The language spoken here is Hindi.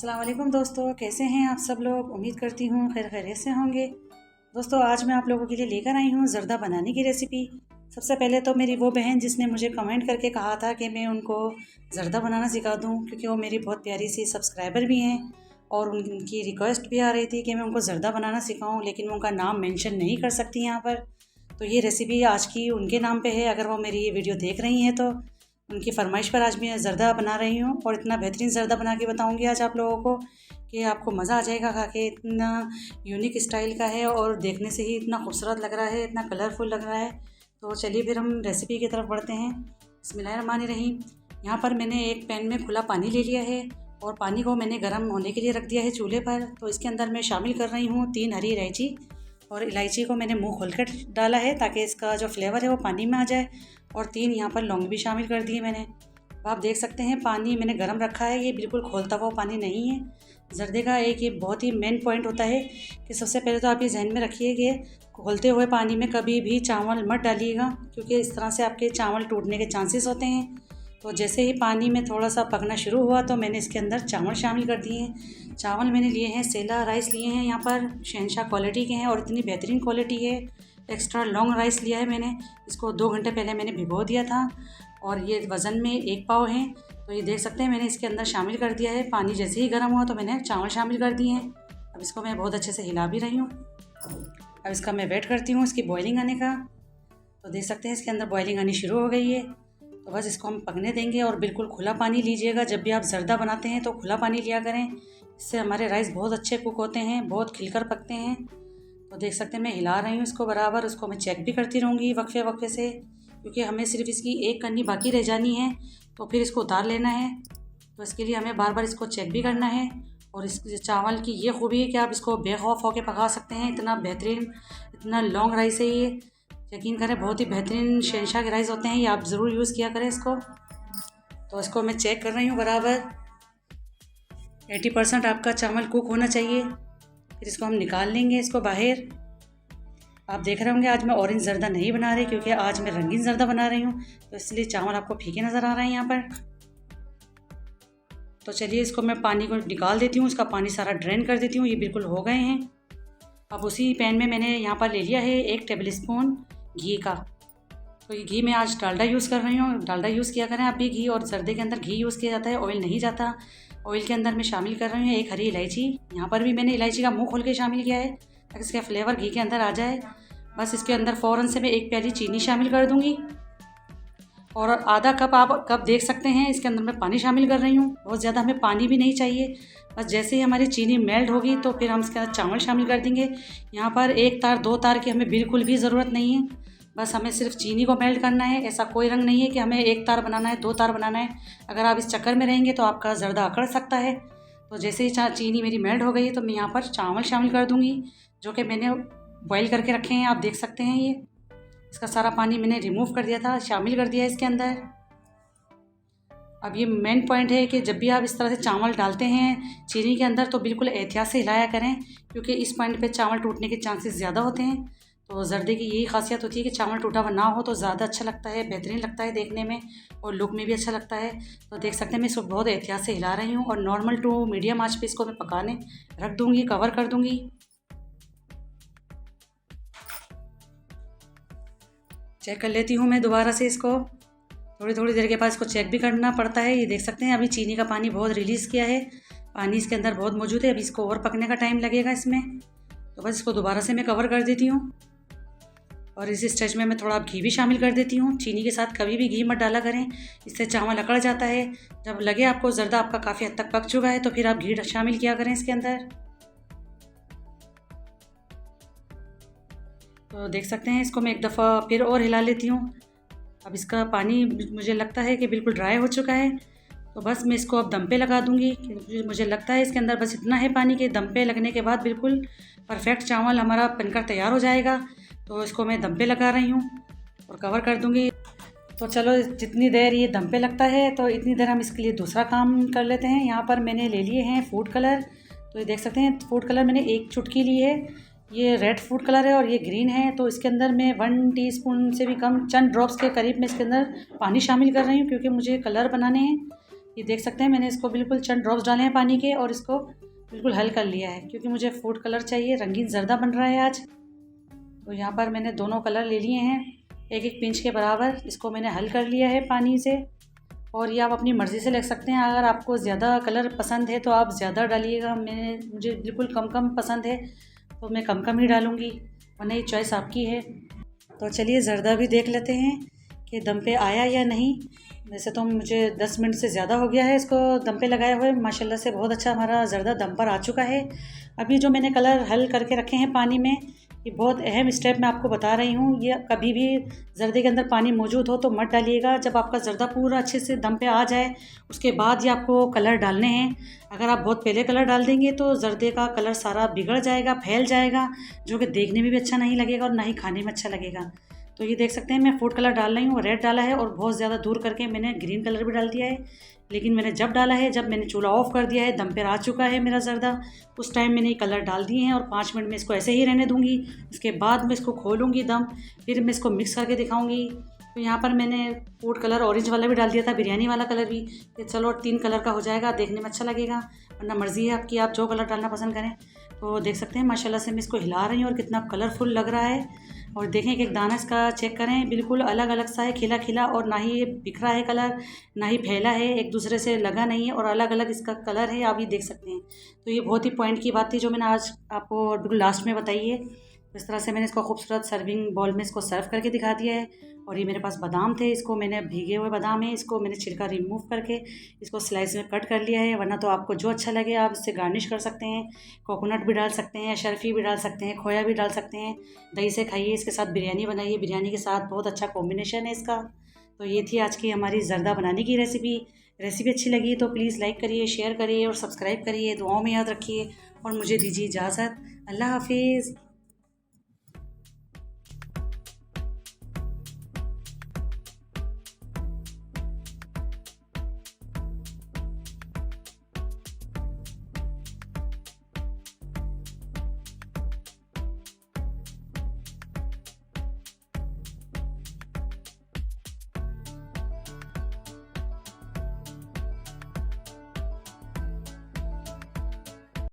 अस्सलाम वालेकुम दोस्तों, कैसे हैं आप सब लोग। उम्मीद करती हूँ खैर खैरियत से होंगे। दोस्तों आज मैं आप लोगों के लिए लेकर आई हूँ ज़र्दा बनाने की रेसिपी। सबसे पहले तो मेरी वो बहन जिसने मुझे कमेंट करके कहा था कि मैं उनको ज़र्दा बनाना सिखा दूँ, क्योंकि वो मेरी बहुत प्यारी सी सब्सक्राइबर भी हैं और उनकी रिक्वेस्ट भी आ रही थी कि मैं उनको ज़र्दा बनाना सिखाऊँ, लेकिन मैं उनका नाम मेंशन नहीं कर सकती यहाँ पर। तो ये रेसिपी आज की उनके नाम पे है। अगर वो मेरी ये वीडियो देख रही हैं तो उनकी फ़रमाइश पर आज मैं ज़र्दा बना रही हूँ और इतना बेहतरीन ज़र्दा बना के बताऊँगी आज आप लोगों को कि आपको मज़ा आ जाएगा खा के। इतना यूनिक स्टाइल का है और देखने से ही इतना खूबसूरत लग रहा है, इतना कलरफुल लग रहा है। तो चलिए फिर हम रेसिपी की तरफ बढ़ते हैं। बिस्मिल्लाहिर्रहमानिर्रहीम। यहाँ पर मैंने एक पैन में खुला पानी ले लिया है और पानी को मैंने गर्म होने के लिए रख दिया है चूल्हे पर। तो इसके अंदर मैं शामिल कर रही हूँ 3 हरी इलायची, और इलायची को मैंने मुंह खोलकर डाला है ताकि इसका जो फ्लेवर है वो पानी में आ जाए। और 3 यहाँ पर लौंग भी शामिल कर दिए मैंने। अब आप देख सकते हैं पानी मैंने गर्म रखा है, ये बिल्कुल खोलता हुआ पानी नहीं है। ज़र्दे का एक ये बहुत ही मेन पॉइंट होता है कि सबसे पहले तो आप ये जहन में रखिए कि खोलते हुए पानी में कभी भी चावल मत डालिएगा, क्योंकि इस तरह से आपके चावल टूटने के चांसेस होते हैं। तो जैसे ही पानी में थोड़ा सा पकना शुरू हुआ तो मैंने इसके अंदर चावल शामिल कर दिए हैं। चावल मैंने लिए हैं सेला राइस लिए हैं, यहाँ पर शहनशाह क्वालिटी के हैं और इतनी बेहतरीन क्वालिटी है। एक्स्ट्रा लॉन्ग राइस लिया है मैंने, इसको 2 घंटे पहले मैंने भिगो दिया था और ये वज़न में 1 पाव है। तो ये देख सकते हैं मैंने इसके अंदर शामिल कर दिया है। पानी जैसे ही गर्म हुआ तो मैंने चावल शामिल कर दिए हैं। अब इसको मैं बहुत अच्छे से हिला भी रही हूँ। अब इसका मैं वेट करती हूँ इसकी बॉइलिंग आने का। तो देख सकते हैं इसके अंदर बॉइलिंग आनी शुरू हो गई है। तो बस इसको हम पकने देंगे और बिल्कुल खुला पानी लीजिएगा। जब भी आप ज़र्दा बनाते हैं तो खुला पानी लिया करें, इससे हमारे राइस बहुत अच्छे कुक होते हैं, बहुत खिलकर पकते हैं। तो देख सकते हैं मैं हिला रही हूँ इसको बराबर। उसको मैं चेक भी करती रहूँगी वक्फे वक्फे से, क्योंकि हमें सिर्फ इसकी एक कन्नी बाकी रह जानी है तो फिर इसको उतार लेना है। तो इसके लिए हमें बार बार इसको चेक भी करना है। और इस चावल की ये खूबी है कि आप इसको बेखौफ होकर पका सकते हैं। इतना बेहतरीन, इतना लॉन्ग राइस है ये, यकीन करें बहुत ही बेहतरीन शहनशाह के राइस होते हैं ये, आप ज़रूर यूज़ किया करें इसको। तो इसको मैं चेक कर रही हूँ बराबर। 80% आपका चावल कुक होना चाहिए। फिर इसको हम निकाल लेंगे इसको बाहर। आप देख रहे होंगे आज मैं ऑरेंज ज़र्दा नहीं बना रही, क्योंकि आज मैं रंगीन ज़र्दा बना रही हूँ, तो इसलिए चावल आपको फीके नज़र आ रहे हैं यहाँ पर। तो चलिए इसको मैं पानी को निकाल देती हूँ, इसका पानी सारा ड्रेन कर देती हूँ। ये बिल्कुल हो गए हैं। अब उसी पैन में मैंने यहाँ पर ले लिया है 1 टेबल स्पून घी का। तो ये घी मैं आज डालडा यूज़ कर रही हूँ। डालडा यूज़ किया करें आप भी घी, और ज़र्दे के अंदर घी यूज़ किया जाता है, ऑयल नहीं जाता। ऑयल के अंदर मैं शामिल कर रही हूँ 1 हरी इलायची। यहाँ पर भी मैंने इलायची का मुंह खोल के शामिल किया है ताकि इसका फ्लेवर घी के अंदर आ जाए। बस इसके अंदर फ़ौरन से मैं 1 प्याली चीनी शामिल कर दूँगी और आधा कप, आप कप देख सकते हैं, इसके अंदर मैं पानी शामिल कर रही हूँ। बहुत ज़्यादा हमें पानी भी नहीं चाहिए। बस जैसे ही हमारी चीनी मेल्ट होगी तो फिर हम इसके अंदर चावल शामिल कर देंगे। यहाँ पर 1 तार 2 तार की हमें बिल्कुल भी ज़रूरत नहीं है। बस हमें सिर्फ चीनी को मेल्ट करना है। ऐसा कोई रंग नहीं है कि हमें 1 तार बनाना है, 2 तार बनाना है। अगर आप इस चक्कर में रहेंगे तो आपका ज़र्दा अकड़ सकता है। तो जैसे ही चीनी मेरी मेल्ट हो गई है तो मैं यहाँ पर चावल शामिल कर दूँगी, जो कि मैंने बॉईल करके रखे हैं। आप देख सकते हैं ये इसका सारा पानी मैंने रिमूव कर दिया था, शामिल कर दिया है इसके अंदर। अब ये मेन पॉइंट है कि जब भी आप इस तरह से चावल डालते हैं चीनी के अंदर तो बिल्कुल एहतियात से हिलाया करें, क्योंकि इस पॉइंट पे चावल टूटने के चांसेस ज़्यादा होते हैं। तो ज़र्दे की यही खासियत होती है कि चावल टूटा हुआ ना हो तो ज़्यादा अच्छा लगता है, बेहतरीन लगता है देखने में और लुक में भी अच्छा लगता है। तो देख सकते हैं मैं इसको बहुत एहतियात से हिला रही हूँ और नॉर्मल टू मीडियम आँच पे इसको मैं पकाने रख दूँगी, कवर कर दूँगी। चेक कर लेती हूँ मैं दोबारा से इसको। थोड़ी थोड़ी देर के बाद इसको चेक भी करना पड़ता है। ये देख सकते हैं अभी चीनी का पानी बहुत रिलीज़ किया है, पानी इसके अंदर बहुत मौजूद है। अभी इसको और पकने का टाइम लगेगा इसमें। तो बस इसको दोबारा से मैं कवर कर देती हूँ और इस स्टेज में मैं थोड़ा घी भी शामिल कर देती हूँ। चीनी के साथ कभी भी घी मत डाला करें, इससे चावल अकड़ जाता है। जब लगे आपको ज़र्दा आपका काफ़ी हद तक पक चुका है तो फिर आप घी शामिल किया करें इसके अंदर। तो देख सकते हैं इसको मैं एक दफ़ा फिर और हिला लेती हूँ। अब इसका पानी मुझे लगता है कि बिल्कुल ड्राई हो चुका है, तो बस मैं इसको अब दम पे लगा दूँगी। क्योंकि मुझे लगता है इसके अंदर बस इतना है पानी के दम पे लगने के बाद बिल्कुल परफेक्ट चावल हमारा बनकर तैयार हो जाएगा। तो इसको मैं दम पे लगा रही हूँ और कवर कर दूँगी। तो चलो जितनी देर ये दम पे लगता है तो इतनी देर हम इसके लिए दूसरा काम कर लेते हैं। यहाँ पर मैंने ले लिए हैं फूड कलर। तो ये देख सकते हैं फूड कलर मैंने 1 चुटकी ली है। ये रेड फूड कलर है और ये ग्रीन है। तो इसके अंदर मैं 1 टीस्पून से भी कम, चंद ड्रॉप्स के करीब मैं इसके अंदर पानी शामिल कर रही हूँ, क्योंकि मुझे कलर बनाने हैं। ये देख सकते हैं मैंने इसको बिल्कुल चंद ड्रॉप्स डाले हैं पानी के और इसको बिल्कुल हल कर लिया है, क्योंकि मुझे फूड कलर चाहिए, रंगीन जर्दा बन रहा है आज। तो यहाँ पर मैंने दोनों कलर ले लिए हैं, एक एक पिंच के बराबर। इसको मैंने हल कर लिया है पानी से। और ये आप अपनी मर्ज़ी से ले सकते हैं, अगर आपको ज़्यादा कलर पसंद है तो आप ज़्यादा डालिएगा। मुझे बिल्कुल कम कम पसंद है तो मैं कम कम ही डालूँगी, वरना ये चॉइस आपकी है। तो चलिए जर्दा भी देख लेते हैं कि दम पे आया या नहीं। वैसे तो मुझे 10 मिनट से ज़्यादा हो गया है इसको दम पे लगाए हुए। माशाल्लाह से बहुत अच्छा हमारा जर्दा दम पर आ चुका है। अभी जो मैंने कलर हल करके रखे हैं पानी में, ये बहुत अहम स्टेप मैं आपको बता रही हूँ। ये कभी भी जर्दे के अंदर पानी मौजूद हो तो मत डालिएगा। जब आपका जर्दा पूरा अच्छे से दम पे आ जाए उसके बाद ये आपको कलर डालने हैं। अगर आप बहुत पहले कलर डाल देंगे तो जर्दे का कलर सारा बिगड़ जाएगा, फैल जाएगा, जो कि देखने में भी अच्छा नहीं लगेगा और ना ही खाने में अच्छा लगेगा। तो ये देख सकते हैं मैं फूड कलर डाल रही हूँ, रेड डाला है और बहुत ज़्यादा दूर करके मैंने ग्रीन कलर भी डाल दिया है। लेकिन मैंने जब डाला है, जब मैंने चूल्हा ऑफ कर दिया है, दम पर आ चुका है मेरा जर्दा, उस टाइम मैंने ये कलर डाल दिए हैं और 5 मिनट में इसको ऐसे ही रहने दूँगी। उसके बाद मैं इसको खोलूँगी दम, फिर मैं इसको मिक्स करके दिखाऊँगी। तो यहाँ पर मैंने फूड कलर ऑरेंज वाला भी डाल दिया था, बिरयानी वाला कलर भी, कि चलो 3 कलर का हो जाएगा, देखने में अच्छा लगेगा। वरना मर्ज़ी है आपकी, आप जो कलर डालना पसंद करें। तो देख सकते हैं माशाल्लाह से मैं इसको हिला रही हूँ और कितना कलरफुल लग रहा है। और देखें कि एक दाना इसका चेक करें, बिल्कुल अलग अलग सा है, खिला खिला, और ना ही ये बिखरा है कलर, ना ही फैला है, एक दूसरे से लगा नहीं है, और अलग अलग इसका कलर है, आप ये देख सकते हैं। तो ये बहुत ही पॉइंट की बात थी जो मैंने आज आपको बिल्कुल लास्ट में बताई है। इस तरह से मैंने इसको खूबसूरत सर्विंग बॉल में इसको सर्व करके दिखा दिया है। और ये मेरे पास बादाम थे, इसको मैंने भीगे हुए बादाम है, इसको मैंने छिलका रिमूव करके इसको स्लाइस में कट कर लिया है। वरना तो आपको जो अच्छा लगे आप इससे गार्निश कर सकते हैं। कोकोनट भी डाल सकते हैं, शर्फी भी डाल सकते हैं, खोया भी डाल सकते हैं। दही से खाइए, इसके साथ बिरयानी बनाइए, बिरयानी के साथ बहुत अच्छा कॉम्बिनेशन है इसका। तो ये थी आज की हमारी जर्दा बनाने की रेसिपी। रेसिपी अच्छी लगी तो प्लीज़ लाइक करिए, शेयर करिए और सब्सक्राइब करिए। दुआओं में याद रखिए और मुझे दीजिए इजाज़त। अल्लाह हाफिज़।